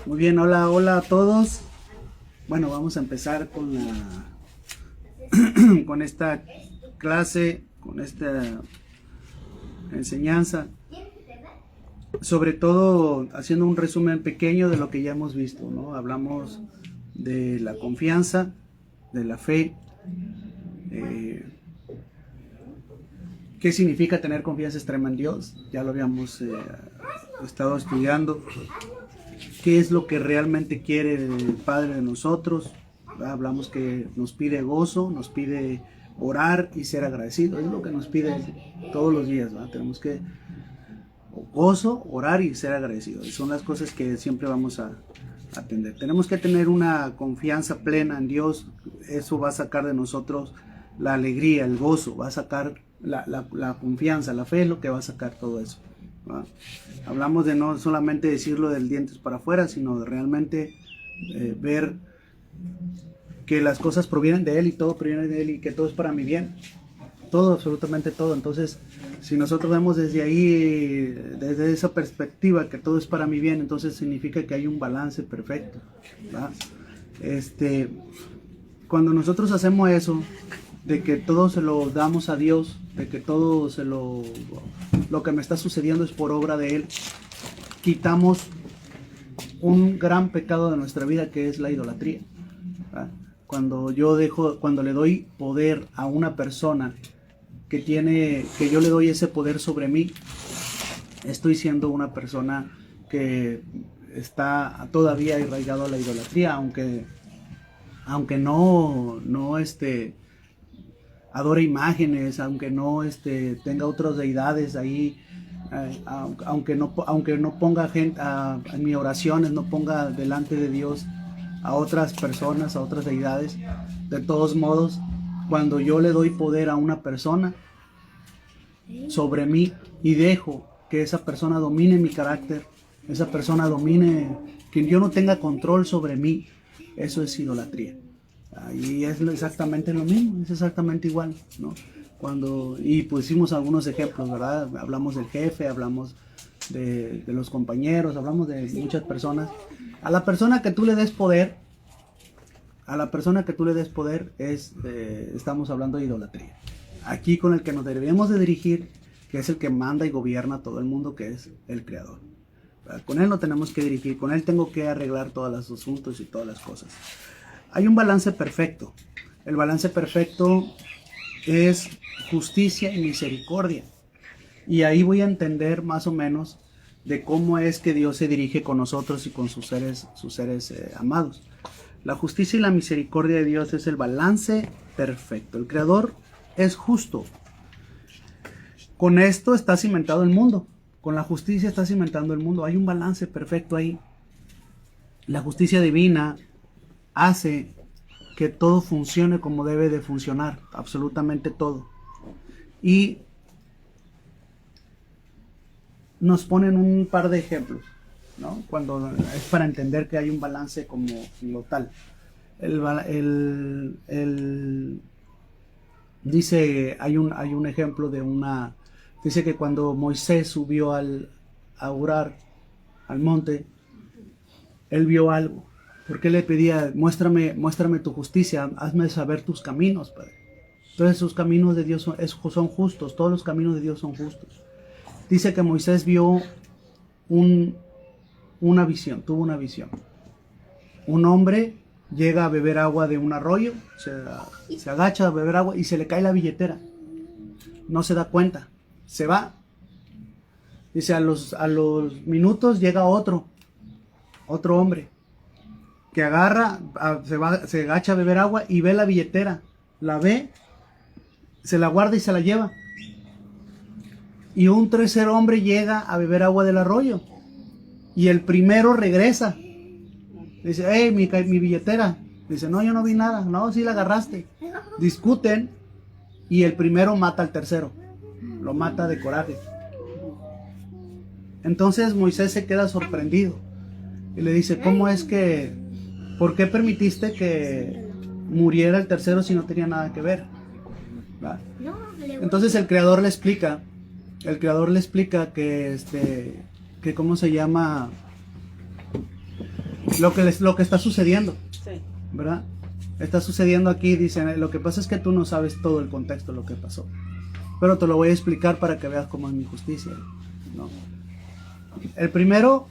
Muy bien, hola, hola a todos. Bueno, vamos a empezar con con esta clase, con esta enseñanza. Sobre todo haciendo un resumen pequeño de lo que ya hemos visto, ¿no? Hablamos de la confianza, de la fe, qué significa tener confianza extrema en Dios, ya lo habíamos estado estudiando. ¿Qué es lo que realmente quiere el Padre de nosotros? Hablamos que nos pide gozo, nos pide orar y ser agradecido. Es lo que nos pide todos los días, ¿verdad? Tenemos que gozo, orar y ser agradecidos. Son las cosas que siempre vamos a atender. Tenemos que tener una confianza plena en Dios. Eso va a sacar de nosotros la alegría, el gozo, va a sacar la confianza, la fe es lo que va a sacar todo eso, ¿verdad? Hablamos de no solamente decirlo del dientes para afuera, sino de realmente ver que las cosas provienen de Él y todo proviene de Él y que todo es para mi bien. Todo, absolutamente todo. Entonces, si nosotros vemos desde ahí, desde esa perspectiva, que todo es para mi bien, entonces significa que hay un balance perfecto, ¿verdad? Cuando nosotros hacemos eso, de que todo se lo damos a Dios, de que todo lo que me está sucediendo es por obra de Él, quitamos un gran pecado de nuestra vida, que es la idolatría, ¿verdad? Cuando le doy poder a una persona que yo le doy ese poder sobre mí, estoy siendo una persona que está todavía arraigado a la idolatría, aunque no adore imágenes, aunque no tenga otras deidades ahí, aunque no ponga gente en mis oraciones, no ponga delante de Dios a otras personas, a otras deidades. De todos modos, cuando yo le doy poder a una persona sobre mí y dejo que esa persona domine mi carácter, esa persona domine, que yo no tenga control sobre mí, eso es idolatría. Y es exactamente lo mismo, es exactamente igual, ¿no? Y pusimos algunos ejemplos, ¿verdad? Hablamos del jefe, hablamos de los compañeros, hablamos de muchas personas. A la persona que tú le des poder, estamos hablando de idolatría. Aquí con el que nos debemos de dirigir, que es el que manda y gobierna todo el mundo, que es el Creador. Con Él no tenemos que dirigir, con Él tengo que arreglar todos los asuntos y todas las cosas. Hay un balance perfecto. El balance perfecto es justicia y misericordia. Y ahí voy a entender más o menos de cómo es que Dios se dirige con nosotros y con sus seres amados. La justicia y la misericordia de Dios es el balance perfecto. El Creador es justo. Con esto está cimentado el mundo. Con la justicia está cimentando el mundo. Hay un balance perfecto ahí. La justicia divina hace que todo funcione como debe de funcionar, absolutamente todo. Y nos ponen un par de ejemplos, ¿no? Cuando es para entender que hay un balance como lo tal. Dice, hay un ejemplo dice que cuando Moisés subió a orar al monte, él vio algo. Porque le pedía, muéstrame tu justicia, hazme saber tus caminos, Padre. Entonces sus caminos de Dios son justos, todos los caminos de Dios son justos. Dice que Moisés vio una visión, tuvo una visión. Un hombre llega a beber agua de un arroyo, se agacha a beber agua y se le cae la billetera. No se da cuenta, se va. Dice, a los minutos llega otro hombre, que agarra, se agacha a beber agua y ve la billetera, la ve, se la guarda y se la lleva. Y un tercer hombre llega a beber agua del arroyo y el primero regresa. Dice, hey, mi billetera. Dice, no, yo no vi nada. No, sí la agarraste. Discuten y el primero mata al tercero, lo mata de coraje. Entonces Moisés se queda sorprendido y le dice, ¿por qué permitiste que muriera el tercero si no tenía nada que ver? ¿Va? Entonces el Creador le explica que ¿cómo se llama? lo que está sucediendo, Sí. ¿verdad? Está sucediendo aquí, dicen, lo que pasa es que tú no sabes todo el contexto de lo que pasó, pero te lo voy a explicar para que veas cómo es mi justicia, ¿no? El primero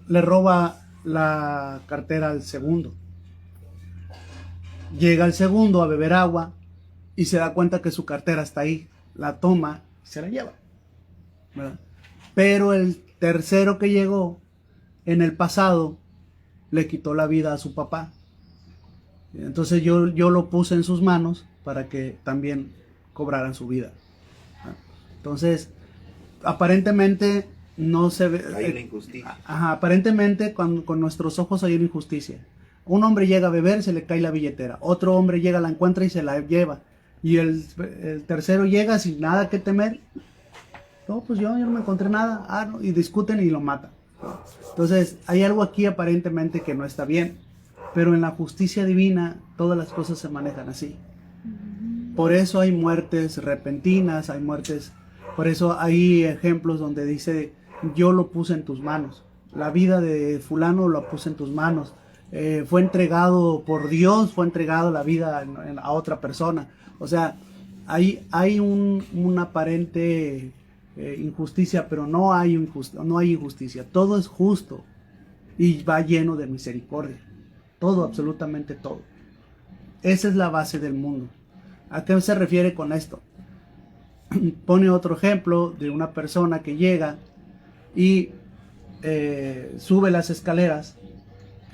le roba la cartera al segundo. Llega el segundo a beber agua y se da cuenta que su cartera está ahí. La toma y se la lleva, ¿verdad? Pero el tercero que llegó en el pasado le quitó la vida a su papá. Entonces yo lo puse en sus manos para que también cobraran su vida. Entonces, aparentemente no se ve. Hay una injusticia. Aparentemente con nuestros ojos hay una injusticia. Un hombre llega a beber, se le cae la billetera. Otro hombre llega, la encuentra y se la lleva. Y el tercero llega sin nada que temer. No, pues yo no me encontré nada. No, y discuten y lo matan. Entonces, hay algo aquí aparentemente que no está bien. Pero en la justicia divina, todas las cosas se manejan así. Por eso hay muertes repentinas, hay muertes. Por eso hay ejemplos donde dice, yo lo puse en tus manos. La vida de fulano lo puse en tus manos. Fue entregado por Dios, fue entregado la vida a otra persona. O sea, hay una aparente injusticia, pero no hay injusticia. Todo es justo y va lleno de misericordia. Todo, absolutamente todo. Esa es la base del mundo. ¿A qué se refiere con esto? Pone otro ejemplo de una persona que llega y sube las escaleras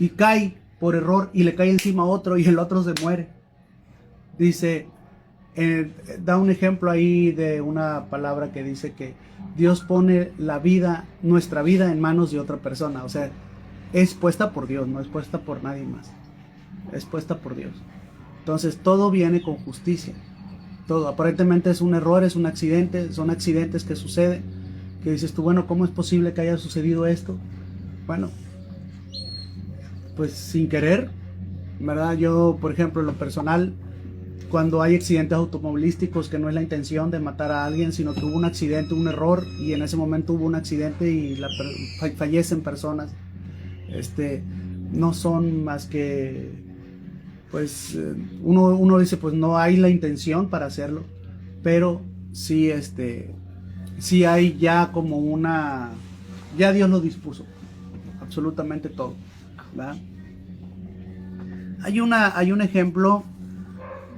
y cae por error y le cae encima a otro y el otro se muere. Dice, da un ejemplo ahí de una palabra que dice que Dios pone la vida, nuestra vida en manos de otra persona. O sea, es puesta por Dios, no es puesta por nadie más. Es puesta por Dios. Entonces todo viene con justicia. Todo, aparentemente es un error, es un accidente, son accidentes que suceden, que dices tú, bueno, ¿cómo es posible que haya sucedido esto? Bueno, pues sin querer, ¿verdad? Yo, por ejemplo, en lo personal, cuando hay accidentes automovilísticos que no es la intención de matar a alguien, sino que hubo un accidente, un error, y en ese momento hubo un accidente y fallecen personas, no son más que, pues, uno dice, pues no hay la intención para hacerlo, pero sí, sí hay ya como ya Dios lo dispuso, absolutamente todo, ¿verdad? Hay un ejemplo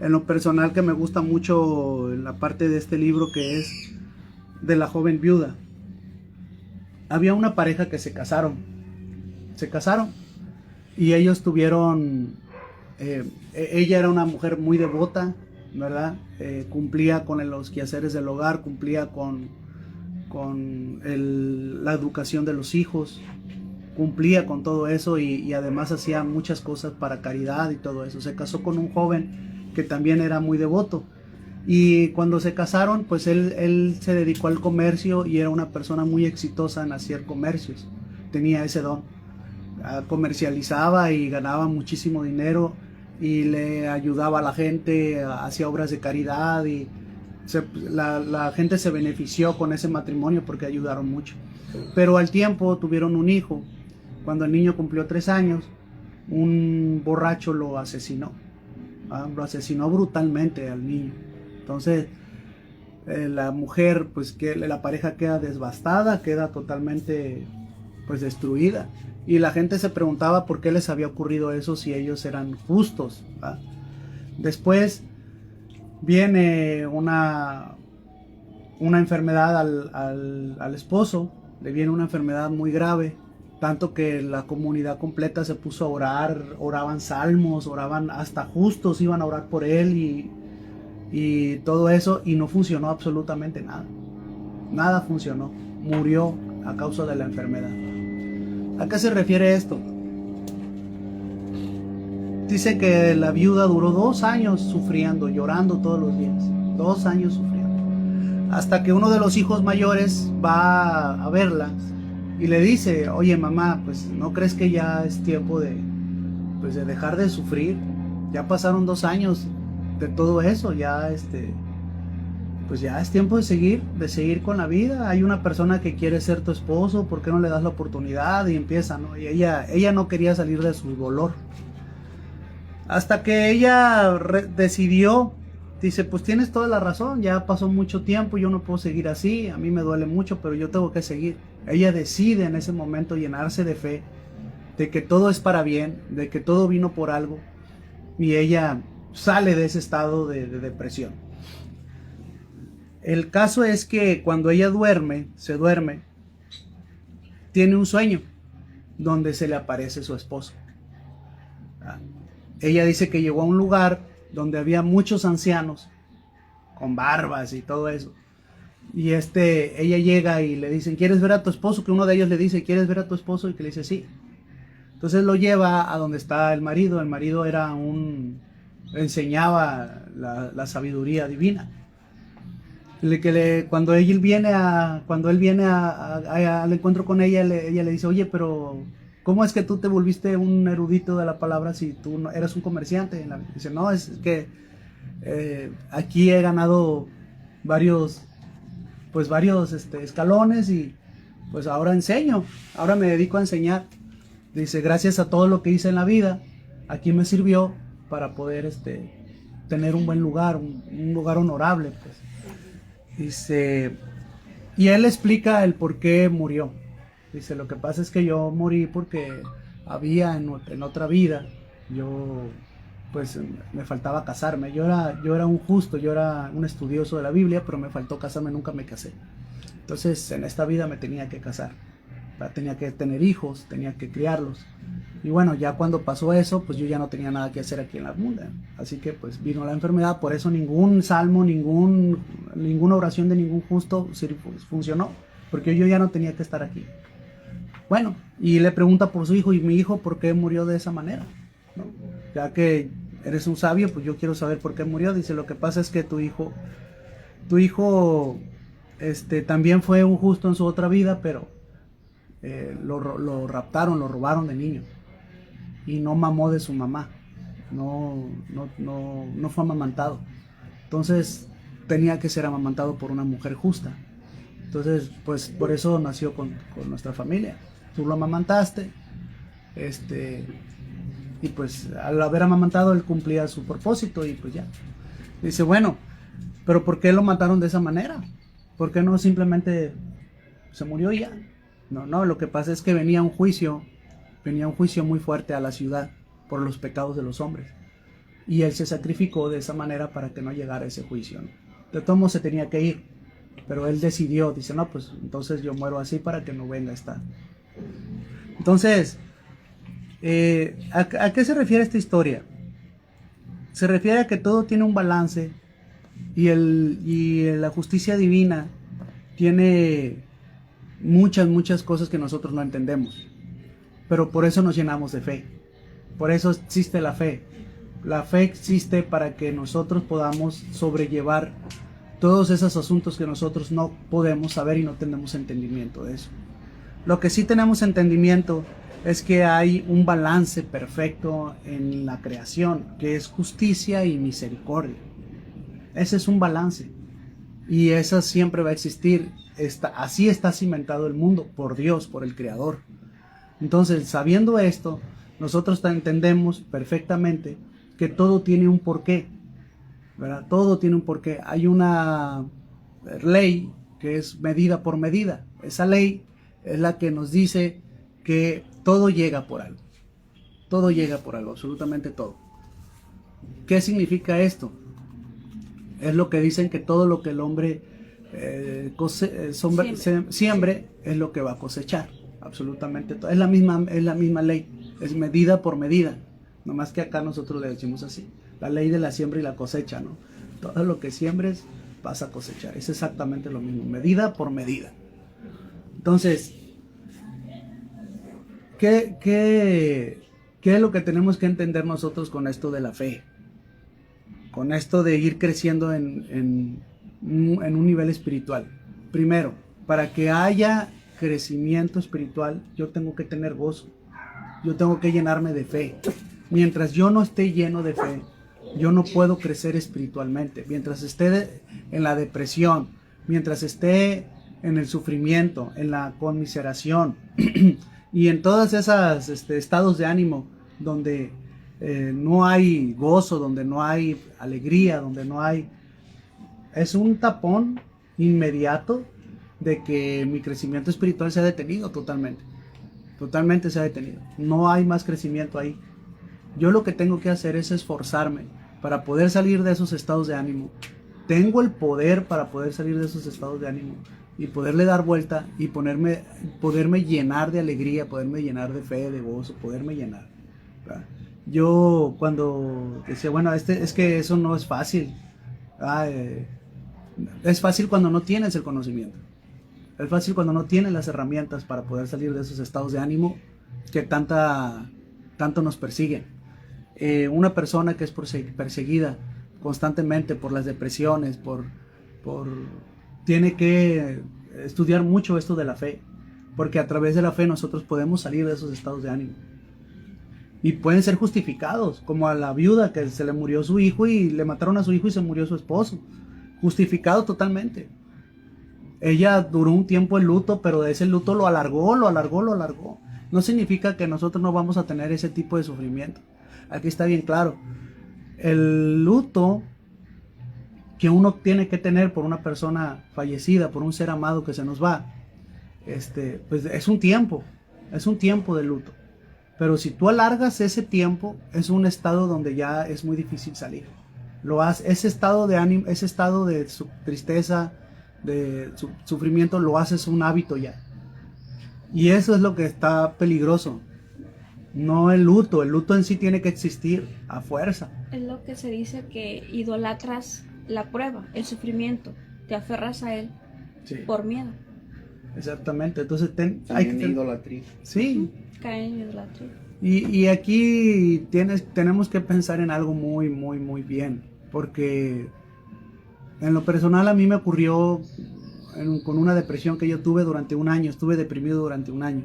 en lo personal que me gusta mucho en la parte de este libro, que es de la joven viuda. Había una pareja que se casaron y ellos tuvieron, ella era una mujer muy devota, ¿verdad? Cumplía con los quehaceres del hogar, cumplía con la educación de los hijos, cumplía con todo eso y además hacía muchas cosas para caridad y todo eso. Se casó con un joven que también era muy devoto, y cuando se casaron, pues él se dedicó al comercio y era una persona muy exitosa en hacer comercios, tenía ese don, comercializaba y ganaba muchísimo dinero y le ayudaba a la gente, hacía obras de caridad y la gente se benefició con ese matrimonio porque ayudaron mucho. Pero al tiempo tuvieron un hijo. Cuando el niño cumplió 3 años, un borracho lo asesinó. Lo asesinó brutalmente al niño. Entonces la mujer, pues la pareja queda devastada, queda totalmente pues destruida. Y la gente se preguntaba por qué les había ocurrido eso si ellos eran justos, ¿verdad? Después viene una enfermedad al esposo, le viene una enfermedad muy grave, tanto que la comunidad completa se puso a orar, oraban salmos, oraban, hasta justos iban a orar por él y todo eso, y no funcionó absolutamente nada. Nada funcionó, murió a causa de la enfermedad. ¿A qué se refiere esto? Dice que la viuda duró 2 años sufriendo, llorando todos los días. 2 años sufriendo. Hasta que uno de los hijos mayores va a verla y le dice, oye mamá, pues ¿no crees que ya es tiempo de dejar de sufrir? Ya pasaron 2 años de todo eso, ya pues ya es tiempo de seguir con la vida. Hay una persona que quiere ser tu esposo, ¿por qué no le das la oportunidad? Y empieza, ¿no? Y ella no quería salir de su dolor. Hasta que ella decidió, dice, pues tienes toda la razón, ya pasó mucho tiempo, yo no puedo seguir así, a mí me duele mucho, pero yo tengo que seguir. Ella decide en ese momento llenarse de fe, de que todo es para bien, de que todo vino por algo, y ella sale de ese estado de depresión. El caso es que cuando ella se duerme, tiene un sueño donde se le aparece su esposo. Ella dice que llegó a un lugar donde había muchos ancianos con barbas y todo eso. Y ella llega y le dicen, ¿quieres ver a tu esposo? Que uno de ellos le dice, ¿quieres ver a tu esposo? Y que le dice, sí. Entonces lo lleva a donde está el marido. El marido enseñaba la sabiduría divina. Cuando él viene al encuentro con ella, ella le dice, oye, pero ¿cómo es que tú te volviste un erudito de la palabra si tú no, eras un comerciante? Dice, no, es que aquí he ganado varios escalones y pues ahora enseño, ahora me dedico a enseñar. Dice, gracias a todo lo que hice en la vida, aquí me sirvió para poder tener un buen lugar, un lugar honorable, pues. Dice, y él explica el por qué murió. Dice, lo que pasa es que yo morí porque había en otra vida, pues me faltaba casarme. Yo era un justo, yo era un estudioso de la Biblia, pero me faltó casarme, nunca me casé. Entonces en esta vida me tenía que casar, tenía que tener hijos, tenía que criarlos. Y bueno, ya cuando pasó eso, pues yo ya no tenía nada que hacer aquí en la vida. Así que pues vino la enfermedad, por eso ningún salmo, ninguna oración de ningún justo funcionó, porque yo ya no tenía que estar aquí. Bueno, y le pregunta por su hijo, y mi hijo, ¿por qué murió de esa manera? ¿No? Ya que eres un sabio, pues yo quiero saber por qué murió. Dice, lo que pasa es que tu hijo también fue un justo en su otra vida, pero lo raptaron, lo robaron de niño. Y no mamó de su mamá, no fue amamantado. Entonces tenía que ser amamantado por una mujer justa. Entonces, pues por eso nació con nuestra familia. Tú lo amamantaste, y pues al haber amamantado él cumplía su propósito y pues ya. Dice, bueno, pero ¿por qué lo mataron de esa manera? ¿Por qué no simplemente se murió y ya? No, lo que pasa es que venía un juicio muy fuerte a la ciudad por los pecados de los hombres. Y él se sacrificó de esa manera para que no llegara ese juicio, ¿no? De todos modos se tenía que ir, pero él decidió, dice, no, pues entonces yo muero así para que no venga esta. Entonces, ¿a qué se refiere esta historia? Se refiere a que todo tiene un balance y la justicia divina tiene muchas cosas que nosotros no entendemos. Pero por eso nos llenamos de fe. Por eso existe la fe. La fe existe para que nosotros podamos sobrellevar todos esos asuntos que nosotros no podemos saber y no tenemos entendimiento de eso. Lo que sí tenemos entendimiento es que hay un balance perfecto en la creación, que es justicia y misericordia. Ese es un balance. Y eso siempre va a existir. Así está cimentado el mundo, por Dios, por el Creador. Entonces, sabiendo esto, nosotros entendemos perfectamente que todo tiene un porqué, ¿verdad? Todo tiene un porqué. Hay una ley que es medida por medida. Esa ley es la que nos dice que todo llega por algo. Todo llega por algo, absolutamente todo. ¿Qué significa esto? Es lo que dicen, que todo lo que el hombre siembre es lo que va a cosechar. Absolutamente todo. Es la misma ley. Es medida por medida. Nomás que acá nosotros le decimos así. La ley de la siembra y la cosecha, ¿no? Todo lo que siembres vas a cosechar. Es exactamente lo mismo. Medida por medida. Entonces, ¿qué es lo que tenemos que entender nosotros con esto de la fe? Con esto de ir creciendo en un nivel espiritual. Primero, para que haya crecimiento espiritual, yo tengo que tener gozo. Yo tengo que llenarme de fe. Mientras yo no esté lleno de fe, yo no puedo crecer espiritualmente. Mientras esté en la depresión, mientras esté en el sufrimiento, en la conmiseración y en todas esas estados de ánimo donde no hay gozo, donde no hay alegría, donde no hay... Es un tapón inmediato de que mi crecimiento espiritual se ha detenido totalmente. Totalmente se ha detenido. No hay más crecimiento ahí. Yo lo que tengo que hacer es esforzarme para poder salir de esos estados de ánimo. Tengo el poder para poder salir de esos estados de ánimo y poderle dar vuelta y poderme llenar de alegría, poderme llenar de fe, de gozo, poderme llenar, ¿verdad? Yo cuando decía, bueno, es que eso no es fácil. Es fácil cuando no tienes el conocimiento. Es fácil cuando no tienes las herramientas para poder salir de esos estados de ánimo que tanto nos persiguen. Una persona que es perseguida constantemente por las depresiones, tiene que estudiar mucho esto de la fe, porque a través de la fe nosotros podemos salir de esos estados de ánimo. Y pueden ser justificados, como a la viuda que se le murió su hijo y le mataron a su hijo y se murió su esposo. Justificado totalmente. Ella duró un tiempo en luto, pero de ese luto lo alargó. No significa que nosotros no vamos a tener ese tipo de sufrimiento. Aquí está bien claro. El luto que uno tiene que tener por una persona fallecida, por un ser amado que se nos va, pues es un tiempo de luto. Pero si tú alargas ese tiempo, es un estado donde ya es muy difícil salir. Ese estado de ánimo, ese estado de tristeza, de sufrimiento, lo haces un hábito ya. Y eso es lo que está peligroso. No el luto en sí tiene que existir a fuerza. Es lo que se dice, que idolatras la prueba, el sufrimiento, te aferras a él, sí, por miedo. Exactamente, entonces hay que idolatría. Sí. Cae en idolatría. Y aquí tenemos que pensar en algo muy, muy, muy bien, porque en lo personal a mí me ocurrió con una depresión que yo tuve durante un año. Estuve deprimido durante un año.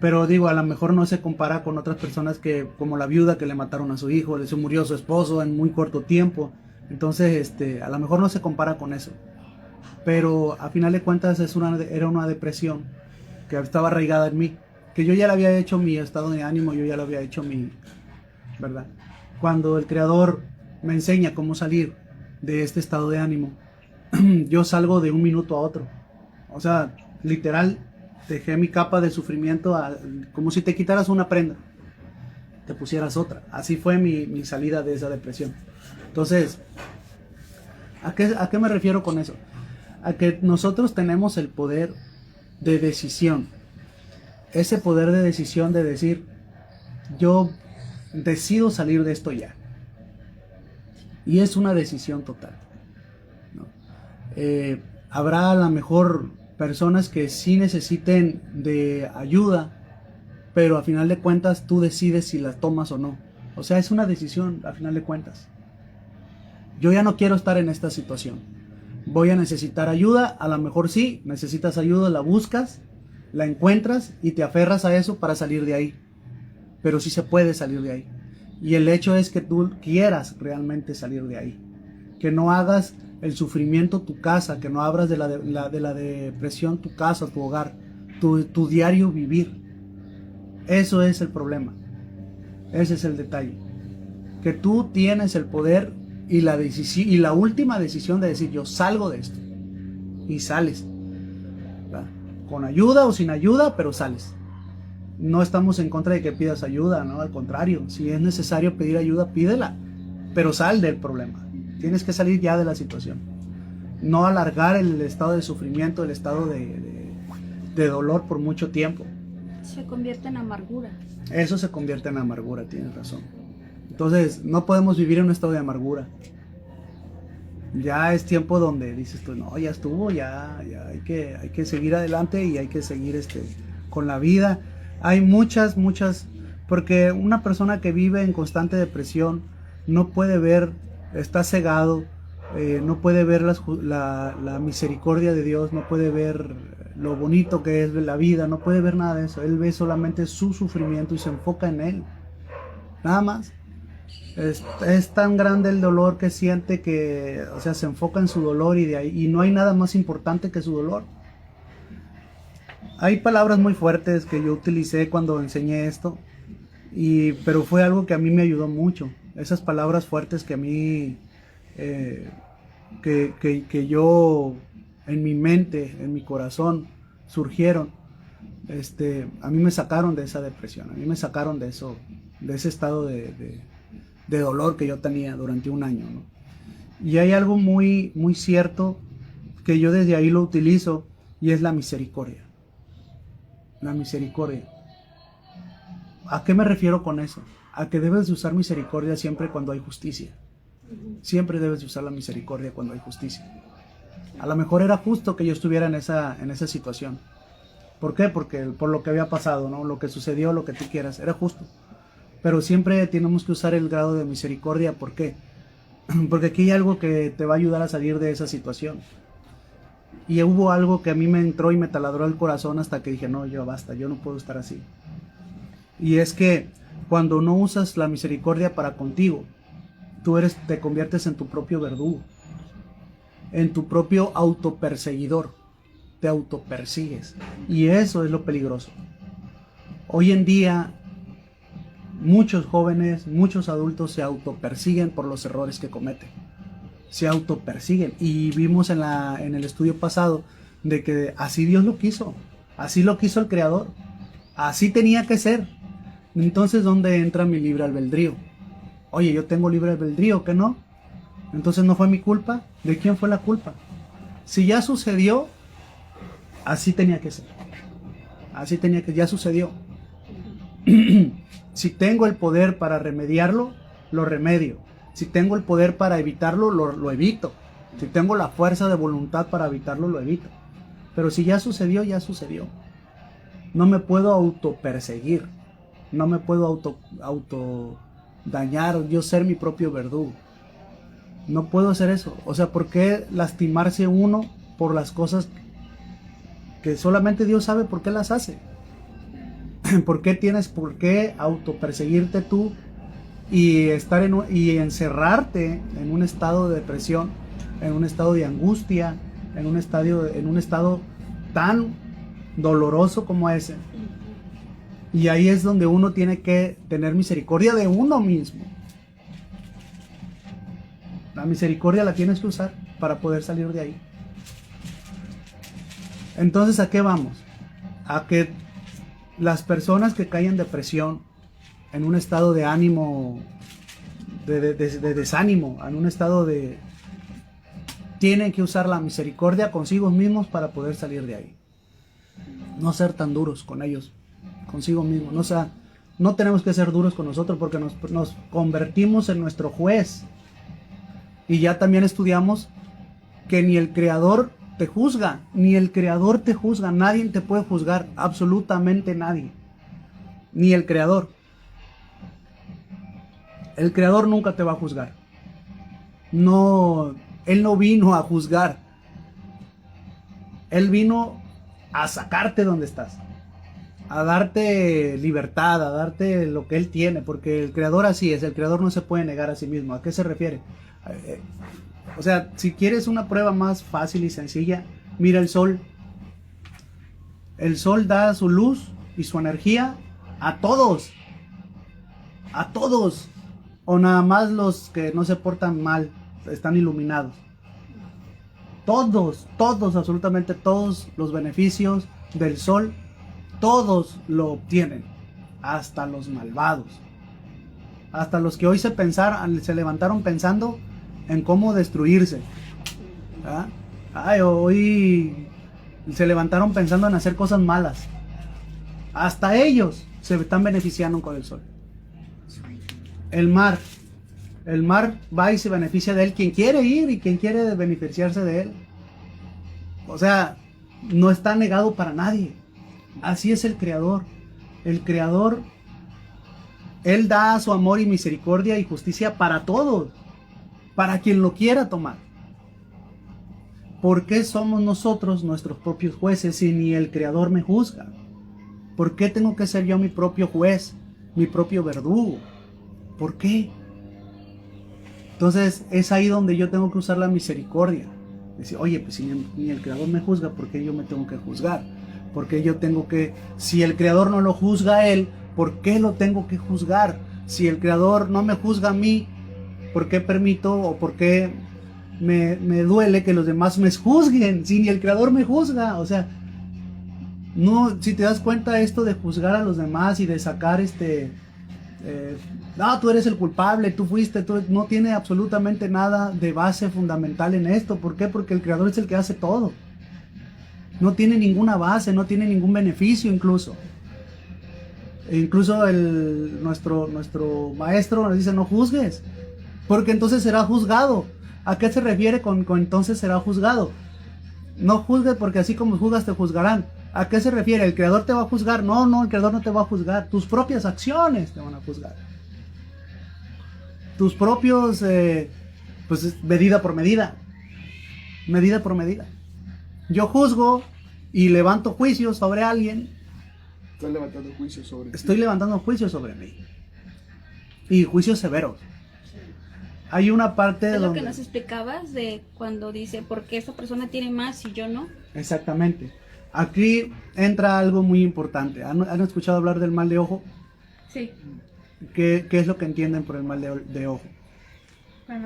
Pero digo, a lo mejor no se compara con otras personas como la viuda que le mataron a su hijo, se murió su esposo en muy corto tiempo. Entonces, a lo mejor no se compara con eso. Pero a final de cuentas era una depresión que estaba arraigada en mí. Que yo ya le había hecho mi estado de ánimo, yo ya lo había hecho ¿verdad? Cuando el Creador me enseña cómo salir de este estado de ánimo, yo salgo de un minuto a otro. O sea, literal, dejé mi capa de sufrimiento como si te quitaras una prenda, te pusieras otra. Así fue mi salida de esa depresión. Entonces, ¿a qué me refiero con eso? A que nosotros tenemos el poder de decisión. Ese poder de decisión de decir, yo decido salir de esto ya. Y es una decisión total, ¿no? Habrá a lo mejor personas que sí necesiten de ayuda, pero a final de cuentas tú decides si la tomas o no. O sea, es una decisión a final de cuentas. Yo ya no quiero estar en esta situación. Voy a necesitar ayuda, a lo mejor sí, necesitas ayuda, la buscas, la encuentras y te aferras a eso para salir de ahí. Pero sí se puede salir de ahí. Y el hecho es que tú quieras realmente salir de ahí. Que no hagas el sufrimiento tu casa, que no abras de la depresión tu casa, tu hogar, tu diario vivir. Eso es el problema. Ese es el detalle. Que tú tienes el poder y la última decisión de decir, yo salgo de esto. Y sales, ¿verdad? Con ayuda o sin ayuda, pero sales. No estamos en contra de que pidas ayuda, ¿no? Al contrario, si es necesario pedir ayuda, pídela, pero sal del problema. Tienes que salir ya de la situación. No alargar el estado de sufrimiento, el estado de dolor por mucho tiempo. Se convierte en amargura. Eso se convierte en amargura, tienes razón. Entonces, no podemos vivir en un estado de amargura. Ya es tiempo donde dices tú, no, ya estuvo, ya hay que seguir adelante y hay que seguir con la vida. Hay muchas, porque una persona que vive en constante depresión no puede ver, está cegado, no puede ver la misericordia de Dios, no puede ver lo bonito que es la vida, no puede ver nada de eso. Él ve solamente su sufrimiento y se enfoca en él, nada más. Es tan grande el dolor que siente que, o sea, se enfoca en su dolor y de ahí, y no hay nada más importante que su dolor. Hay palabras muy fuertes que yo utilicé cuando enseñé esto, pero fue algo que a mí me ayudó mucho. Esas palabras fuertes que a mí, que yo en mi mente, en mi corazón surgieron, a mí me sacaron de esa depresión, a mí me sacaron de eso, de ese estado de dolor que yo tenía durante un año, ¿no? Y hay algo muy, muy cierto que yo desde ahí lo utilizo, y es la misericordia. La misericordia. ¿A qué me refiero con eso? A que debes de usar misericordia siempre cuando hay justicia. Siempre debes de usar la misericordia cuando hay justicia. A lo mejor era justo que yo estuviera en esa situación. ¿Por qué? Porque por lo que había pasado, ¿no? Lo que sucedió, lo que tú quieras, era justo. Pero siempre tenemos que usar el grado de misericordia. ¿Por qué? Porque aquí hay algo que te va a ayudar a salir de esa situación. Y hubo algo que a mí me entró y me taladró el corazón hasta que dije, no, yo basta, yo no puedo estar así. Y es que cuando no usas la misericordia para contigo, te conviertes en tu propio verdugo, en tu propio autoperseguidor, te autopersigues. Y eso es lo peligroso. Hoy en día, muchos jóvenes, muchos adultos se autopersiguen por los errores que cometen. Se autopersiguen. Y vimos en el estudio pasado de que así Dios lo quiso. Así lo quiso el Creador. Así tenía que ser. Entonces, ¿dónde entra mi libre albedrío? Oye, yo tengo libre albedrío, ¿qué no? Entonces, ¿no fue mi culpa? ¿De quién fue la culpa? Si ya sucedió, así tenía que ser. Así tenía que, ya sucedió. Si tengo el poder para remediarlo, lo remedio. Si tengo el poder para evitarlo, lo evito. Si tengo la fuerza de voluntad para evitarlo, lo evito. Pero si ya sucedió, ya sucedió. No me puedo autoperseguir. No me puedo auto dañar, yo ser mi propio verdugo. No puedo hacer eso. O sea, ¿por qué lastimarse uno por las cosas que solamente Dios sabe por qué las hace? ¿Por qué autoperseguirte tú y y encerrarte en un estado de depresión, en un estado de angustia, en un estado tan doloroso como ese? Y ahí es donde uno tiene que tener misericordia de uno mismo. La misericordia la tienes que usar para poder salir de ahí. Entonces, ¿a qué vamos? A que las personas que caen en depresión, en un estado de ánimo, de desánimo, en un estado tienen que usar la misericordia consigo mismos para poder salir de ahí. No ser tan duros con ellos, consigo mismos. No, o sea, no tenemos que ser duros con nosotros porque nos convertimos en nuestro juez. Y ya también estudiamos que ni el Creador te juzga, ni el Creador te juzga, nadie te puede juzgar, absolutamente nadie, ni el Creador. El Creador nunca te va a juzgar. No, Él no vino a juzgar. Él vino a sacarte donde estás, a darte libertad, a darte lo que Él tiene, porque el Creador así es, el Creador no se puede negar a sí mismo. ¿A qué se refiere? O sea, si quieres una prueba más fácil y sencilla, mira el sol. El sol da su luz y su energía a todos. A todos. O nada más los que no se portan mal están iluminados. Todos, absolutamente todos los beneficios del sol, todos lo obtienen. Hasta los malvados. Hasta los que hoy se levantaron pensando en cómo destruirse. ¿Ah? Ay, hoy se levantaron pensando en hacer cosas malas. Hasta ellos se están beneficiando con el sol. El mar va y se beneficia de él quien quiere ir y quien quiere beneficiarse de él. O sea, no está negado para nadie. Así es el Creador. El Creador, Él da su amor y misericordia y justicia para todos, para quien lo quiera tomar. ¿Por qué somos nosotros nuestros propios jueces si ni el Creador me juzga? ¿Por qué tengo que ser yo mi propio juez, mi propio verdugo? ¿Por qué? Entonces es ahí donde yo tengo que usar la misericordia. Decir, oye, pues si ni el Creador me juzga, ¿por qué yo me tengo que juzgar? ¿Por qué yo tengo que, si el Creador no lo juzga a él, ¿por qué lo tengo que juzgar? Si el Creador no me juzga a mí, ¿por qué permito o por qué me duele que los demás me juzguen? Si ni el Creador me juzga, o sea, no, si te das cuenta esto de juzgar a los demás y de sacar no, tú eres el culpable, tú fuiste, no tiene absolutamente nada de base fundamental en esto. ¿Por qué? Porque el Creador es el que hace todo. No tiene ninguna base, no tiene ningún beneficio incluso. Incluso nuestro maestro nos dice, no juzgues, porque entonces será juzgado. ¿A qué se refiere con entonces será juzgado? No juzgues porque así como juzgas te juzgarán. ¿A qué se refiere? ¿El Creador te va a juzgar? No, el Creador no te va a juzgar. Tus propias acciones te van a juzgar. Tus propios, pues medida por medida. Medida por medida. Yo juzgo y levanto juicios sobre alguien. Estoy levantando juicios sobre Estoy levantando juicios sobre mí. Y juicios severos. Hay una parte Es lo donde... que nos explicabas de cuando dice, ¿por qué esa persona tiene más y yo no? Exactamente. Aquí entra algo muy importante. ¿Han escuchado hablar del mal de ojo? Sí. ¿Qué es lo que entienden por el mal de ojo?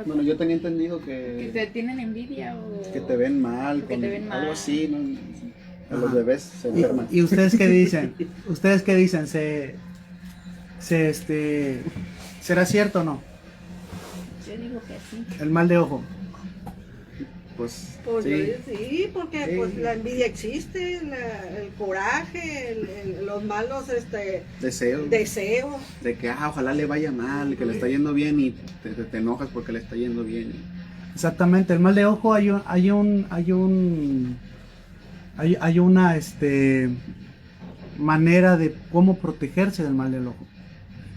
Bueno, yo tenía entendido Que te tienen envidia o... que te ven mal, Que te ven mal. algo así, ¿no? A los Ajá. bebés se enferman. ¿Y ustedes qué dicen? ¿Ustedes qué dicen? ¿Será cierto o no? Yo digo que sí. El mal de ojo. Pues, Pues sí. yo digo sí, porque Sí. pues la envidia existe, el coraje, los malos Deseo deseos. de que, ojalá le vaya mal, que le está yendo bien y te enojas porque le está yendo bien. Exactamente. El mal de ojo hay una manera de cómo protegerse del mal del ojo.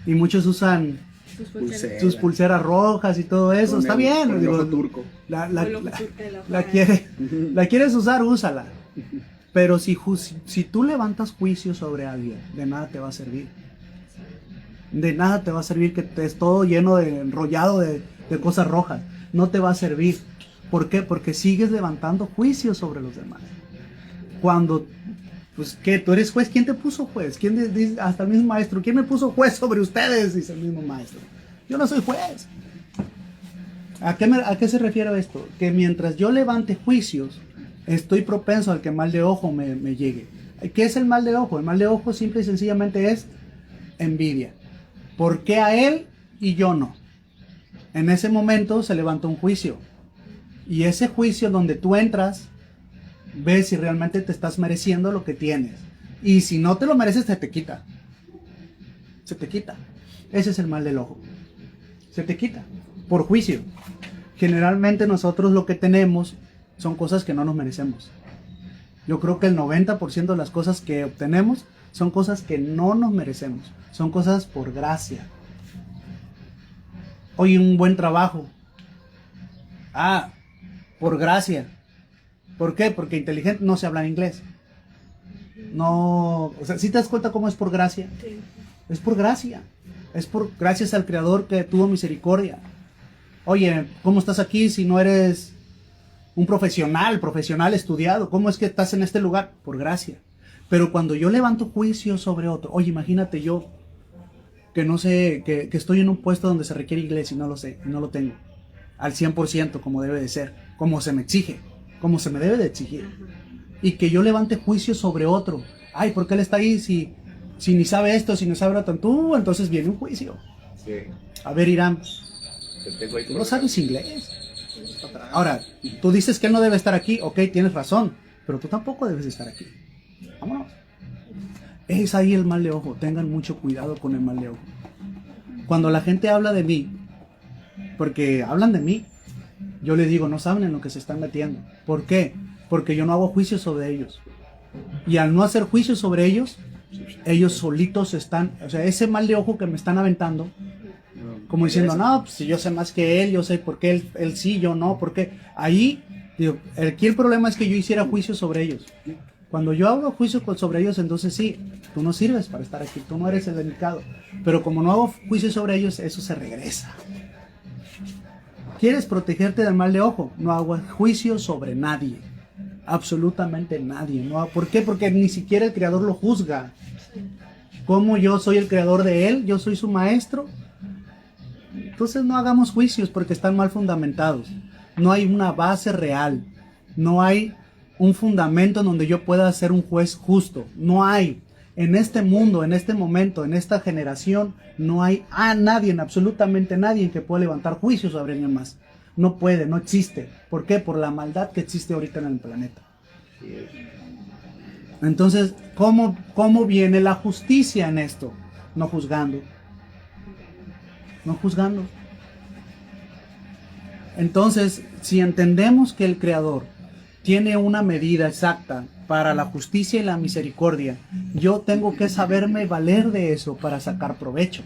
Y muchos usan Sus Pulsera. sus pulseras rojas y todo eso. Con Está el- bien. con el digo, ojo turco. la quieres usar, úsala. Pero si tú levantas juicio sobre alguien, de nada te va a servir. De nada te va a servir que estés todo lleno de enrollado de cosas rojas. No te va a servir. ¿Por qué? Porque sigues levantando juicio sobre los demás. Cuando, pues, ¿qué? ¿Tú eres juez? ¿Quién te puso juez? Hasta el mismo maestro. ¿Quién me puso juez sobre ustedes? Dice el mismo maestro. Yo no soy juez. ¿A qué se refiere esto? Que mientras yo levante juicios, estoy propenso al que mal de ojo me llegue. ¿Qué es el mal de ojo? El mal de ojo simple y sencillamente es envidia. ¿Por qué a él y yo no? En ese momento se levanta un juicio. Y ese juicio donde tú entras, ves si realmente te estás mereciendo lo que tienes. Y si no te lo mereces, se te quita. Se te quita. Ese es el mal del ojo. Se te quita. Por juicio. Generalmente nosotros lo que tenemos son cosas que no nos merecemos. Yo creo que el 90% de las cosas que obtenemos son cosas que no nos merecemos. Son cosas por gracia. Hoy un buen trabajo. Por gracia. ¿Por qué? Porque inteligente no se habla en inglés. No, o sea, ¿sí te das cuenta cómo es por gracia? Sí. Es por gracia. Es por gracias al Creador que tuvo misericordia. Oye, ¿cómo estás aquí si no eres un profesional estudiado? ¿Cómo es que estás en este lugar? Por gracia. Pero cuando yo levanto juicio sobre otro, oye, imagínate yo que no sé, que estoy en un puesto donde se requiere inglés y no lo sé, y no lo tengo al 100% como debe de ser, como se me exige, como se me debe de exigir. Y que yo levante juicio sobre otro. Ay, ¿por qué él está ahí si ni sabe esto, si no sabe lo tanto? Entonces viene un juicio. Sí. A ver, Irán, Te tengo ahí tú no sabes inglés. Ahora, tú dices que él no debe estar aquí, ok, tienes razón, pero tú tampoco debes estar aquí. Vámonos. Es ahí el mal de ojo, tengan mucho cuidado con el mal de ojo. Cuando la gente habla de mí, porque hablan de mí, yo les digo, no saben en lo que se están metiendo. ¿Por qué? Porque yo no hago juicios sobre ellos. Y al no hacer juicios sobre ellos, ellos solitos están, o sea, ese mal de ojo que me están aventando, como diciendo, no, pues si yo sé más que él, yo sé por qué él sí, yo no, porque ahí, digo, aquí el problema es que yo hiciera juicios sobre ellos. Cuando yo hago juicios sobre ellos, entonces sí, tú no sirves para estar aquí, tú no eres el delicado. Pero como no hago juicios sobre ellos, eso se regresa. ¿Quieres protegerte del mal de ojo? No hagas juicio sobre nadie. Absolutamente nadie. ¿No? ¿Por qué? Porque ni siquiera el creador lo juzga. Como yo soy el creador de él, yo soy su maestro. Entonces no hagamos juicios porque están mal fundamentados. No hay una base real. No hay un fundamento en donde yo pueda ser un juez justo. No hay. En este mundo, en este momento, en esta generación, no hay a nadie, absolutamente nadie que pueda levantar juicios sobre alguien más. No puede, no existe. ¿Por qué? Por la maldad que existe ahorita en el planeta. Entonces, ¿cómo viene la justicia en esto? No juzgando. No juzgando. Entonces, si entendemos que el Creador tiene una medida exacta para la justicia y la misericordia, yo tengo que saberme valer de eso para sacar provecho.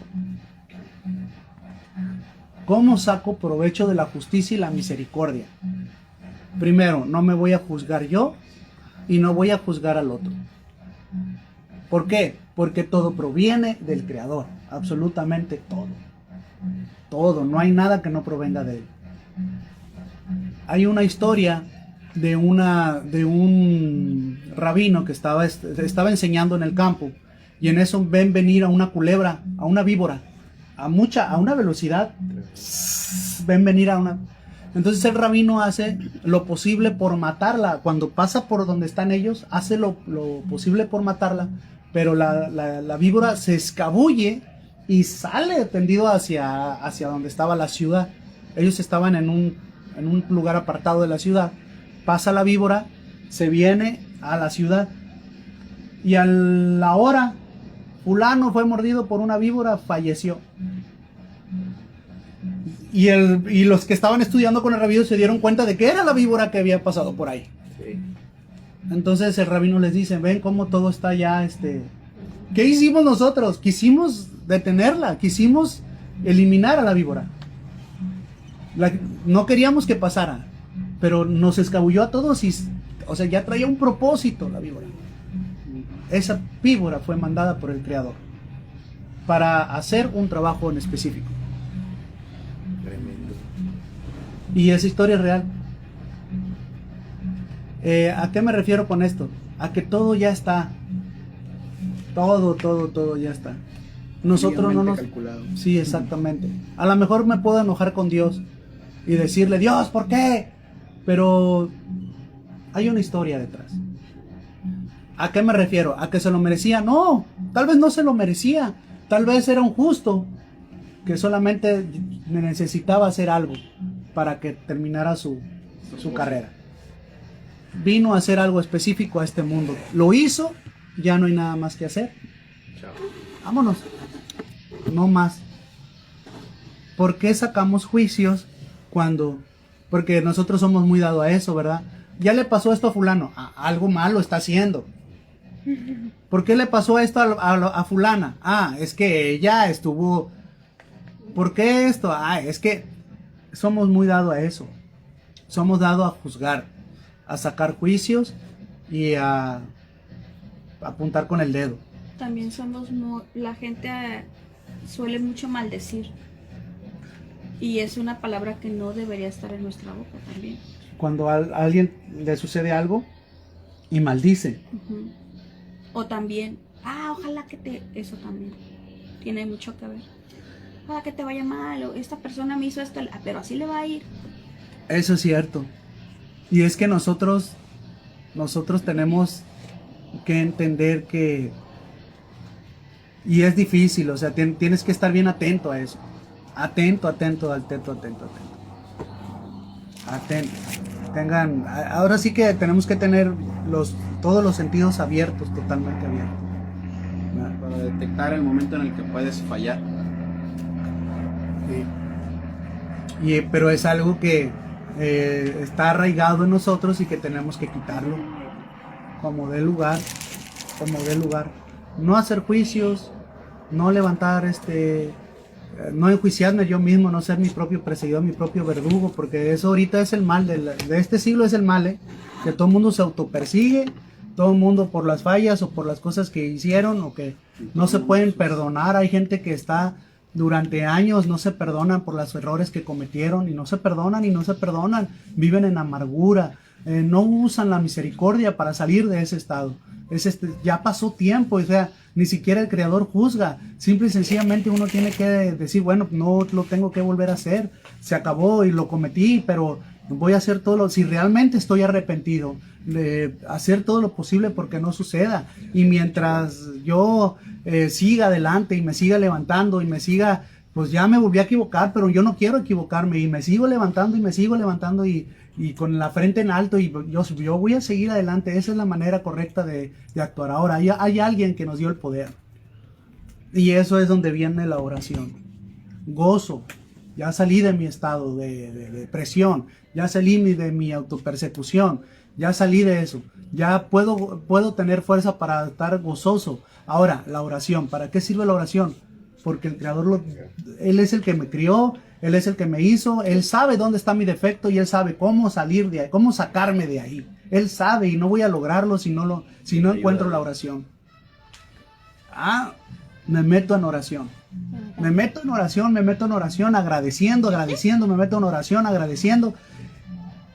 ¿Cómo saco provecho de la justicia y la misericordia? Primero, no me voy a juzgar yo y no voy a juzgar al otro. ¿Por qué? Porque todo proviene del Creador, absolutamente todo. Todo, no hay nada que no provenga de él. Hay una historia de un rabino que estaba enseñando en el campo, y en eso ven venir a una culebra, a una víbora, a una velocidad, ven venir a una... Entonces el rabino hace lo posible por matarla. Cuando pasa por donde están ellos, hace lo posible por matarla, pero la víbora se escabulle y sale tendido hacia donde estaba la ciudad. Ellos estaban en un lugar apartado de la ciudad. Pasa la víbora, se viene a la ciudad, y a la hora, fulano fue mordido por una víbora, falleció. Y los que estaban estudiando con el rabino se dieron cuenta de que era la víbora que había pasado por ahí. Sí. Entonces el rabino les dice, ven cómo todo está ya, ¿qué hicimos nosotros? Quisimos detenerla, quisimos eliminar a la víbora. No queríamos que pasara, pero nos escabulló a todos y, o sea, ya traía un propósito la víbora. Esa víbora fue mandada por el Creador para hacer un trabajo en específico. Tremendo. Y esa historia es real. ¿A qué me refiero con esto? A que todo ya está. Todo ya está. Nosotros no nos... calculado. Sí, exactamente. A lo mejor me puedo enojar con Dios y decirle, Dios, ¿por qué? Pero hay una historia detrás. ¿A qué me refiero? ¿A que se lo merecía? No, tal vez no se lo merecía. Tal vez era un justo que solamente necesitaba hacer algo para que terminara su carrera. Vino a hacer algo específico a este mundo. Lo hizo, ya no hay nada más que hacer. Chao. Vámonos. No más. ¿Por qué sacamos juicios porque nosotros somos muy dados a eso, ¿verdad? Ya le pasó esto a fulano, algo malo está haciendo. ¿Por qué le pasó esto a fulana? Es que ella estuvo... ¿Por qué esto? Es que somos muy dados a eso. Somos dados a juzgar, a sacar juicios y a apuntar con el dedo. También la gente suele mucho maldecir. Y es una palabra que no debería estar en nuestra boca también. Cuando a alguien le sucede algo y maldice. Uh-huh. O también, ojalá que eso también tiene mucho que ver. Ojalá que te vaya mal, o esta persona me hizo esto, pero así le va a ir. Eso es cierto. Y es que nosotros tenemos que entender que... Y es difícil, o sea, tienes que estar bien atento a eso. Atento. Ahora sí que tenemos que tener todos los sentidos abiertos, totalmente abiertos. Para detectar el momento en el que puedes fallar. Sí. Pero es algo que está arraigado en nosotros y que tenemos que quitarlo como dé lugar. No hacer juicios, no levantar no enjuiciarme yo mismo, no ser mi propio perseguidor, mi propio verdugo, porque eso ahorita es el mal de este siglo, es el mal, que todo el mundo se autopersigue, todo el mundo por las fallas o por las cosas que hicieron o que no se pueden perdonar. Hay gente que está Durante años no se perdonan por los errores que cometieron y no se perdonan y no se perdonan. Viven en amargura. No usan la misericordia para salir de ese estado. Ya pasó tiempo, o sea, ni siquiera el Creador juzga. Simple y sencillamente uno tiene que decir, bueno, no lo tengo que volver a hacer. Se acabó y lo cometí, pero voy a hacer si realmente estoy arrepentido, hacer todo lo posible porque no suceda. Y mientras yo siga adelante y me siga levantando y me siga, pues ya me volví a equivocar, pero yo no quiero equivocarme y me sigo levantando y me sigo levantando y con la frente en alto y yo voy a seguir adelante. Esa es la manera correcta de actuar. Ahora, hay alguien que nos dio el poder y eso es donde viene la oración. Gozo. Ya salí de mi estado de depresión, ya salí de mi autopersecución, ya salí de eso, ya puedo tener fuerza para estar gozoso. Ahora, la oración, ¿para qué sirve la oración? Porque el Creador, Él es el que me crió, Él es el que me hizo, Él sabe dónde está mi defecto y Él sabe cómo salir de ahí, cómo sacarme de ahí. Él sabe y no voy a lograrlo si no encuentro la oración. Me meto en oración. Me meto en oración, agradeciendo, me meto en oración, agradeciendo.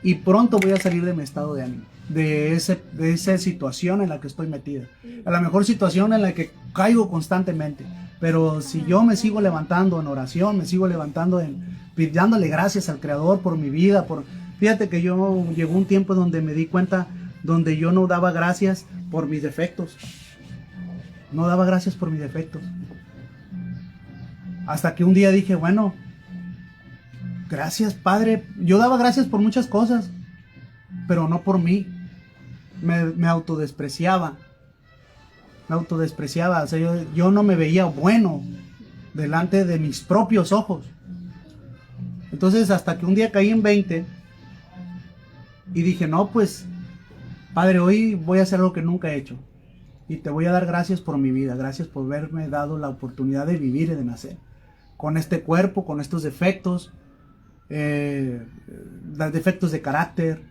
Y pronto voy a salir de mi estado de ánimo, de esa situación en la que estoy metida. A la mejor situación en la que caigo constantemente. Pero si yo me sigo levantando en oración, me sigo levantando dándole gracias al Creador por mi vida. Fíjate que llegó un tiempo donde me di cuenta, donde yo no daba gracias por mis defectos. No daba gracias por mis defectos. Hasta que un día dije, bueno, gracias Padre. Yo daba gracias por muchas cosas, pero no por mí. Me autodespreciaba. O sea, yo no me veía bueno delante de mis propios ojos. Entonces hasta que un día caí en 20 y dije, no, pues Padre, hoy voy a hacer lo que nunca he hecho. Y te voy a dar gracias por mi vida. Gracias por haberme dado la oportunidad de vivir y de nacer. Con este cuerpo, con estos defectos. Defectos de carácter.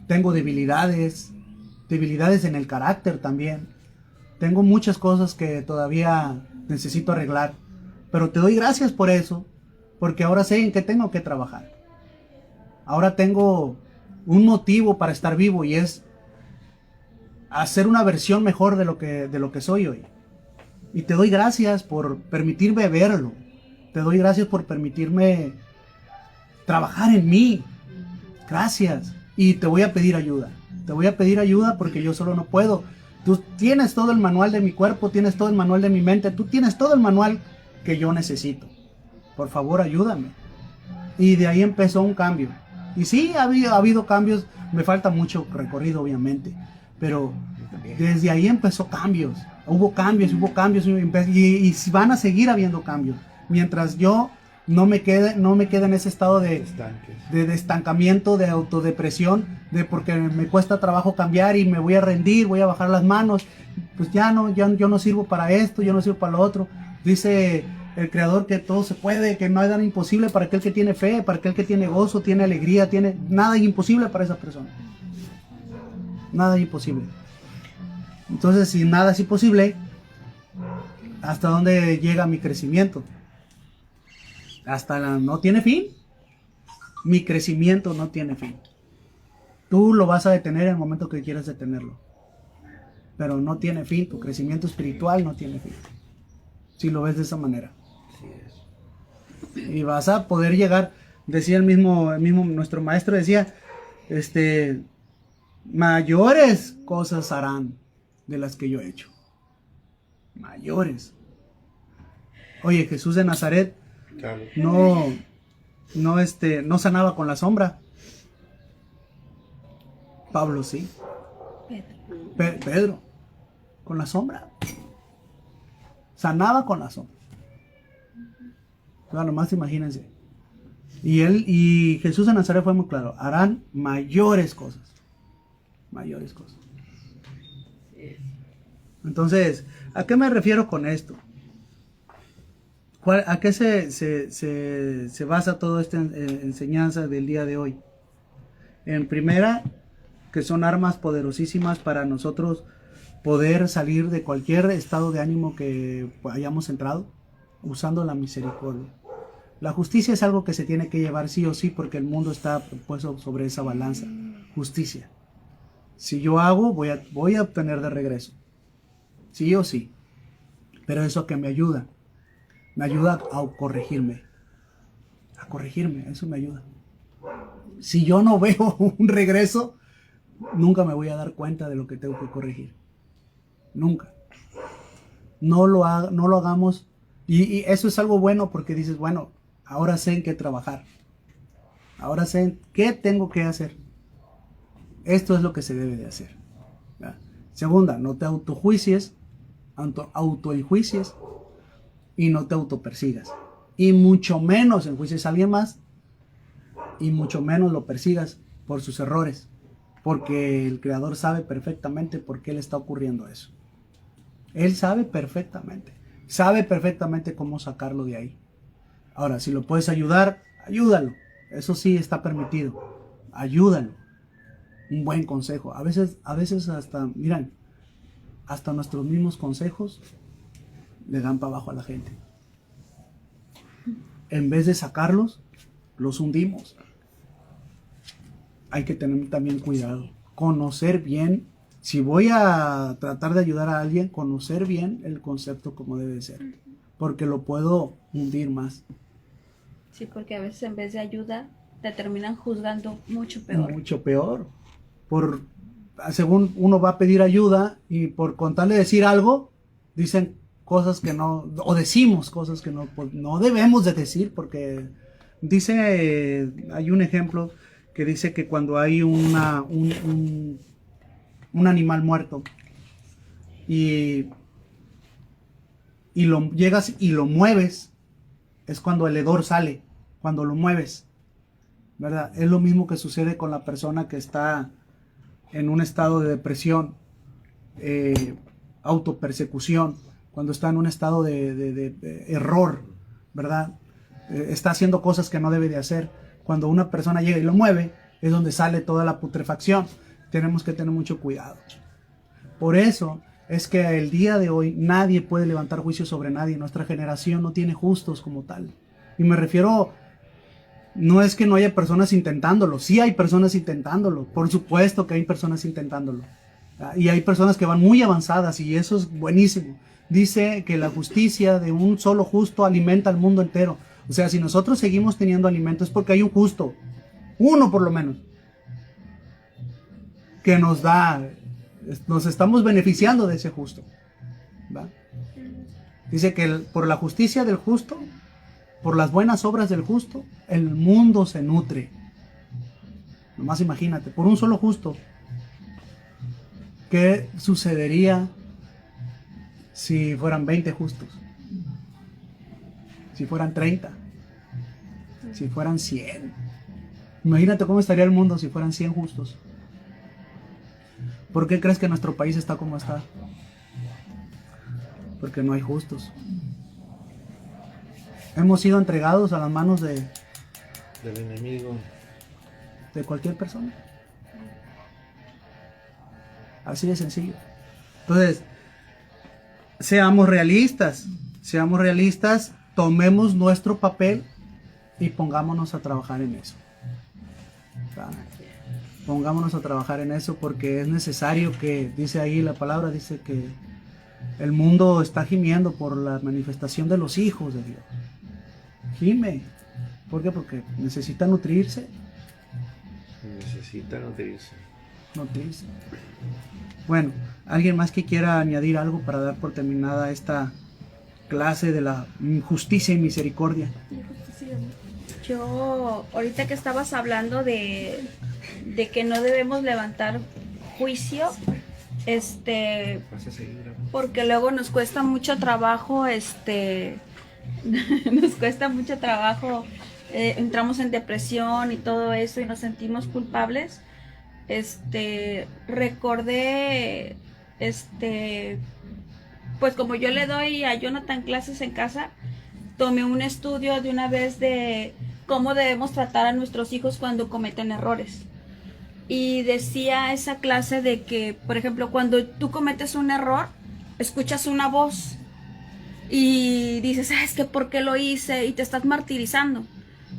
Tengo debilidades. Debilidades en el carácter también. Tengo muchas cosas que todavía necesito arreglar. Pero te doy gracias por eso. Porque ahora sé en qué tengo que trabajar. Ahora tengo un motivo para estar vivo y es hacer una versión mejor de lo que soy hoy. Y te doy gracias por permitirme verlo. Te doy gracias por permitirme trabajar en mí. Gracias. Y te voy a pedir ayuda. Te voy a pedir ayuda porque yo solo no puedo. Tú tienes todo el manual de mi cuerpo, tienes todo el manual de mi mente, tú tienes todo el manual que yo necesito. Por favor, ayúdame. Y de ahí empezó un cambio. Y sí, ha habido cambios. Me falta mucho recorrido, obviamente. Pero desde ahí empezó cambios. Hubo cambios y van a seguir habiendo cambios. Mientras yo no me quede en ese estado de estancamiento, de autodepresión, porque me cuesta trabajo cambiar y me voy a rendir, voy a bajar las manos. Pues yo no sirvo para esto, yo no sirvo para lo otro. Dice el Creador que todo se puede, que no hay nada imposible para aquel que tiene fe, para aquel que tiene gozo, tiene alegría, nada imposible para esa persona. Nada imposible. Entonces, si nada es imposible, ¿hasta dónde llega mi crecimiento? No tiene fin. Mi crecimiento no tiene fin. Tú lo vas a detener en el momento que quieras detenerlo. Pero no tiene fin. Tu crecimiento espiritual no tiene fin. Si lo ves de esa manera. Y vas a poder llegar, decía el mismo nuestro maestro, decía, mayores cosas harán de las que yo he hecho. Mayores. Oye, Jesús de Nazaret no sanaba con la sombra. Pablo sí. Pedro con la sombra. Sanaba con la sombra. Bueno, nomás imagínense. Y Jesús de Nazaret fue muy claro. Harán mayores cosas. Mayores cosas. Entonces, ¿a qué me refiero con esto? ¿A qué se basa toda esta enseñanza del día de hoy? En primera, que son armas poderosísimas para nosotros poder salir de cualquier estado de ánimo que hayamos entrado. usando la misericordia. La justicia es algo que se tiene que llevar sí o sí porque el mundo está puesto sobre esa balanza. Justicia. Si yo hago, voy a obtener de regreso. Sí o sí. Pero eso que me ayuda a corregirme. A corregirme, eso me ayuda. Si yo no veo un regreso, nunca me voy a dar cuenta de lo que tengo que corregir. Nunca. No lo hagamos. Y eso es algo bueno porque dices, bueno, ahora sé en qué trabajar. Ahora sé en qué tengo que hacer. Esto es lo que se debe de hacer. ¿Ya? Segunda, no te autoenjuicies y no te autopersigas. Y mucho menos enjuicies a alguien más y mucho menos lo persigas por sus errores. Porque el Creador sabe perfectamente por qué le está ocurriendo eso. Él sabe perfectamente cómo sacarlo de ahí. Ahora, si lo puedes ayudar, ayúdalo. Eso sí está permitido. Ayúdalo. Un buen consejo. A veces hasta, miran, hasta nuestros mismos consejos le dan para abajo a la gente. En vez de sacarlos, los hundimos. Hay que tener también cuidado. Conocer bien. Si voy a tratar de ayudar a alguien, conocer bien el concepto como debe ser. Porque lo puedo hundir más. Sí, porque a veces en vez de ayuda, te terminan juzgando mucho peor. Mucho peor. Según uno va a pedir ayuda y por contarle decir algo, dicen cosas que no, o decimos cosas que no debemos de decir, porque dice, hay un ejemplo que dice que cuando hay un animal muerto y lo llegas y lo mueves, es cuando el hedor sale, cuando lo mueves, ¿verdad? Es lo mismo que sucede con la persona que está en un estado de depresión, autopersecución, cuando está en un estado de error, ¿verdad? Está haciendo cosas que no debe de hacer. Cuando una persona llega y lo mueve, es donde sale toda la putrefacción. Tenemos que tener mucho cuidado. Por eso es que el día de hoy nadie puede levantar juicio sobre nadie. Nuestra generación no tiene justos como tal. Y me refiero, no es que no haya personas intentándolo. Sí hay personas intentándolo. Por supuesto que hay personas intentándolo. Y hay personas que van muy avanzadas y eso es buenísimo. Dice que la justicia de un solo justo alimenta al mundo entero. O sea, si nosotros seguimos teniendo alimento es porque hay un justo. Uno por lo menos. Que nos da, nos estamos beneficiando de ese justo. ¿Va? Dice que por la justicia del justo, por las buenas obras del justo, el mundo se nutre. Nomás imagínate, por un solo justo. ¿Qué sucedería si fueran 20 justos? Si fueran 30. Si fueran 100. Imagínate cómo estaría el mundo si fueran 100 justos. ¿Por qué crees que nuestro país está como está? Porque no hay justos. Hemos sido entregados a las manos del enemigo, de cualquier persona. Así de sencillo. Entonces, seamos realistas, tomemos nuestro papel y pongámonos a trabajar en eso. ¿Verdad? Pongámonos a trabajar en eso porque es necesario que, dice ahí la palabra, dice que el mundo está gimiendo por la manifestación de los hijos de Dios. Gime. ¿Por qué? Porque necesita nutrirse. Nutrirse. Bueno, ¿alguien más que quiera añadir algo para dar por terminada esta clase de la justicia y misericordia? Yo, ahorita que estabas hablando de que no debemos levantar juicio, porque luego nos cuesta mucho trabajo, entramos en depresión y todo eso y nos sentimos culpables. Recordé, pues como yo le doy a Jonathan clases en casa, tomé un estudio de una vez de cómo debemos tratar a nuestros hijos cuando cometen errores. Y decía esa clase de que, por ejemplo, cuando tú cometes un error, escuchas una voz y dices, es que ¿por qué lo hice? Y te estás martirizando.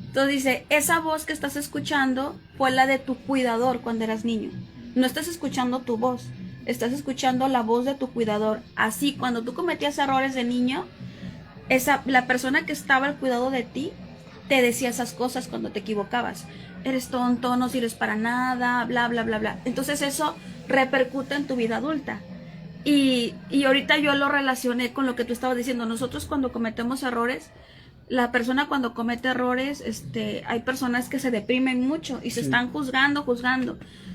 Entonces dice, esa voz que estás escuchando fue la de tu cuidador cuando eras niño. No estás escuchando tu voz, estás escuchando la voz de tu cuidador. Así, cuando tú cometías errores de niño, la persona que estaba al cuidado de ti te decía esas cosas cuando te equivocabas. Eres tonto, no sirves para nada, bla, bla, bla, bla. Entonces eso repercute en tu vida adulta. Y ahorita yo lo relacioné con lo que tú estabas diciendo. Nosotros cuando cometemos errores, la persona cuando comete errores, hay personas que se deprimen mucho y se están juzgando.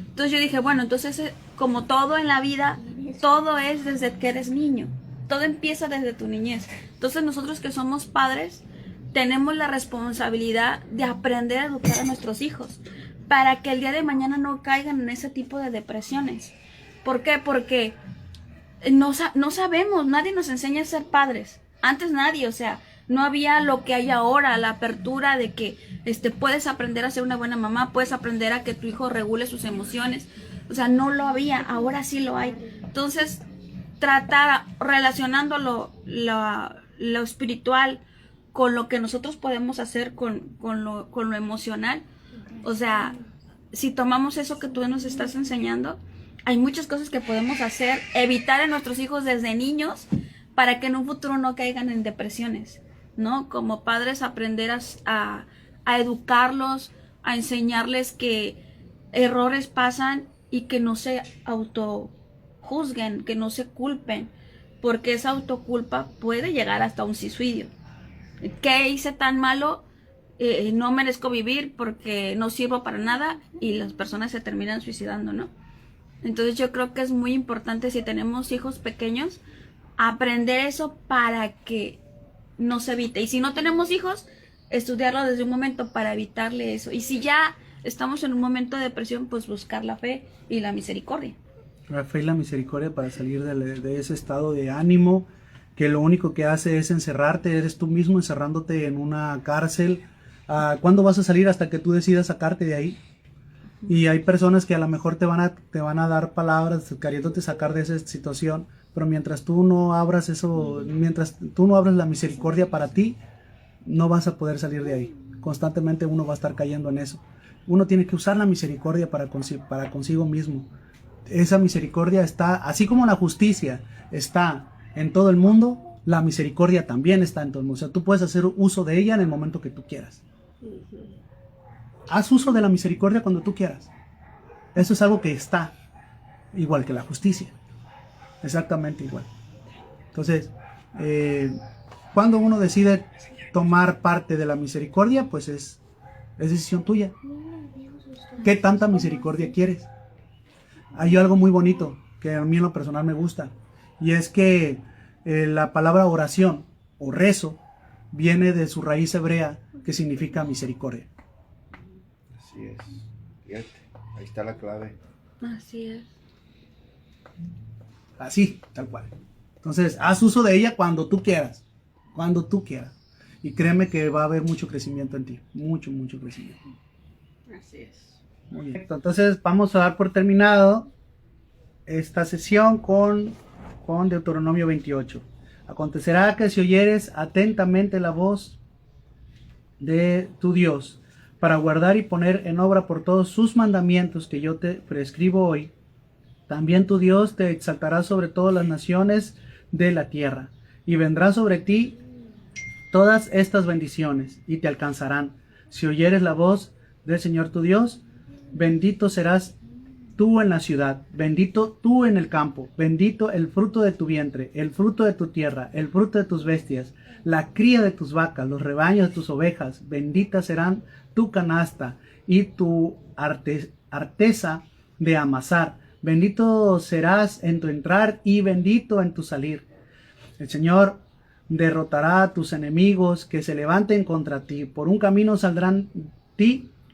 Entonces yo dije, bueno, entonces como todo en la vida, todo es desde que eres niño. Todo empieza desde tu niñez. Entonces nosotros que somos padres, tenemos la responsabilidad de aprender a educar a nuestros hijos para que el día de mañana no caigan en ese tipo de depresiones. ¿Por qué? Porque no sabemos, nadie nos enseña a ser padres. Antes nadie, o sea, no había lo que hay ahora, la apertura de que puedes aprender a ser una buena mamá, puedes aprender a que tu hijo regule sus emociones. O sea, no lo había, ahora sí lo hay. Entonces, tratar relacionando lo espiritual con lo que nosotros podemos hacer con lo emocional. O sea, si tomamos eso que tú nos estás enseñando, hay muchas cosas que podemos hacer, evitar en nuestros hijos desde niños para que en un futuro no caigan en depresiones, ¿no? Como padres aprender a educarlos, a enseñarles que errores pasan y que no se autojuzguen, que no se culpen, porque esa autoculpa puede llegar hasta un suicidio. ¿Qué hice tan malo? No merezco vivir porque no sirvo para nada, y las personas se terminan suicidando, ¿no? Entonces yo creo que es muy importante, si tenemos hijos pequeños, aprender eso para que no se evite. Y si no tenemos hijos, estudiarlo desde un momento para evitarle eso. Y si ya estamos en un momento de depresión, pues buscar la fe y la misericordia. La fe y la misericordia para salir de ese estado de ánimo que lo único que hace es encerrarte. Eres tú mismo encerrándote en una cárcel. ¿Cuándo vas a salir? Hasta que tú decidas sacarte de ahí. Y hay personas que a lo mejor te van a dar palabras queriéndote sacar de esa situación, pero mientras tú no abras eso, mientras tú no abres la misericordia para ti, no vas a poder salir de ahí. Constantemente uno va a estar cayendo en eso. Uno tiene que usar la misericordia para consigo mismo. Esa misericordia está, así como la justicia está en todo el mundo, la misericordia también está en todo el mundo. O sea, tú puedes hacer uso de ella en el momento que tú quieras. Haz uso de la misericordia cuando tú quieras. Eso es algo que está, igual que la justicia. Exactamente igual. Entonces, cuando uno decide tomar parte de la misericordia, pues es decisión tuya. ¿Qué tanta misericordia quieres? Hay algo muy bonito que a mí en lo personal me gusta, y es que la palabra oración o rezo viene de su raíz hebrea, que significa misericordia. Así es. Fíjate, ahí está la clave. Así es. Así, tal cual. Entonces, haz uso de ella cuando tú quieras. Cuando tú quieras. Y créeme que va a haber mucho crecimiento en ti. Mucho, mucho crecimiento. Así es. Muy bien. Entonces, vamos a dar por terminado esta sesión con Deuteronomio 28. Acontecerá que si oyeres atentamente la voz de tu Dios, para guardar y poner en obra por todos sus mandamientos que yo te prescribo hoy, también tu Dios te exaltará sobre todas las naciones de la tierra, y vendrá sobre ti todas estas bendiciones, y te alcanzarán. Si oyeres la voz del Señor tu Dios, bendito serás tú en la ciudad, bendito tú en el campo, bendito el fruto de tu vientre, el fruto de tu tierra, el fruto de tus bestias, la cría de tus vacas, los rebaños de tus ovejas. Benditas serán tu canasta y tu arteza de amasar. Bendito serás en tu entrar y bendito en tu salir. El Señor derrotará a tus enemigos que se levanten contra ti. Por un camino saldrán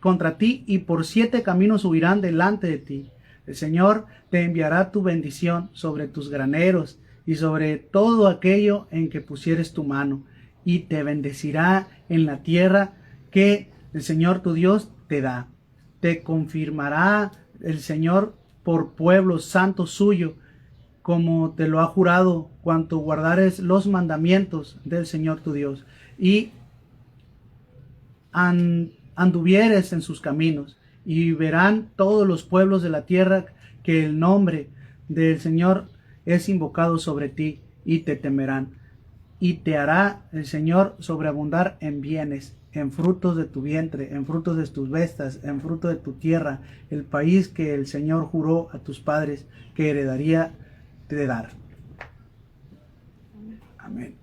contra ti, y por 7 caminos huirán delante de ti. El Señor te enviará tu bendición sobre tus graneros y sobre todo aquello en que pusieres tu mano, y te bendecirá en la tierra que el Señor tu Dios te da. Te confirmará el Señor por pueblo santo suyo, como te lo ha jurado, cuanto guardares los mandamientos del Señor tu Dios, y anduvieres en sus caminos, y verán todos los pueblos de la tierra que el nombre del Señor es invocado sobre ti, y te temerán. Y te hará el Señor sobreabundar en bienes, en frutos de tu vientre, en frutos de tus bestas, en fruto de tu tierra, el país que el Señor juró a tus padres que heredaría de dar. Amén.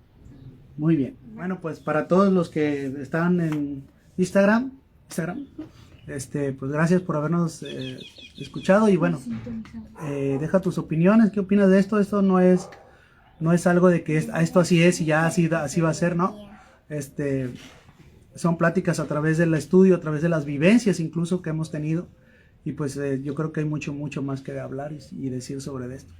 Muy bien. Bueno, pues para todos los que están en Instagram, pues gracias por habernos escuchado, y bueno, deja tus opiniones. ¿Qué opinas de esto? Esto no es algo de que esto así es y ya así va a ser, ¿no? Son pláticas a través del estudio, a través de las vivencias incluso que hemos tenido, y pues yo creo que hay mucho más que hablar y decir sobre esto.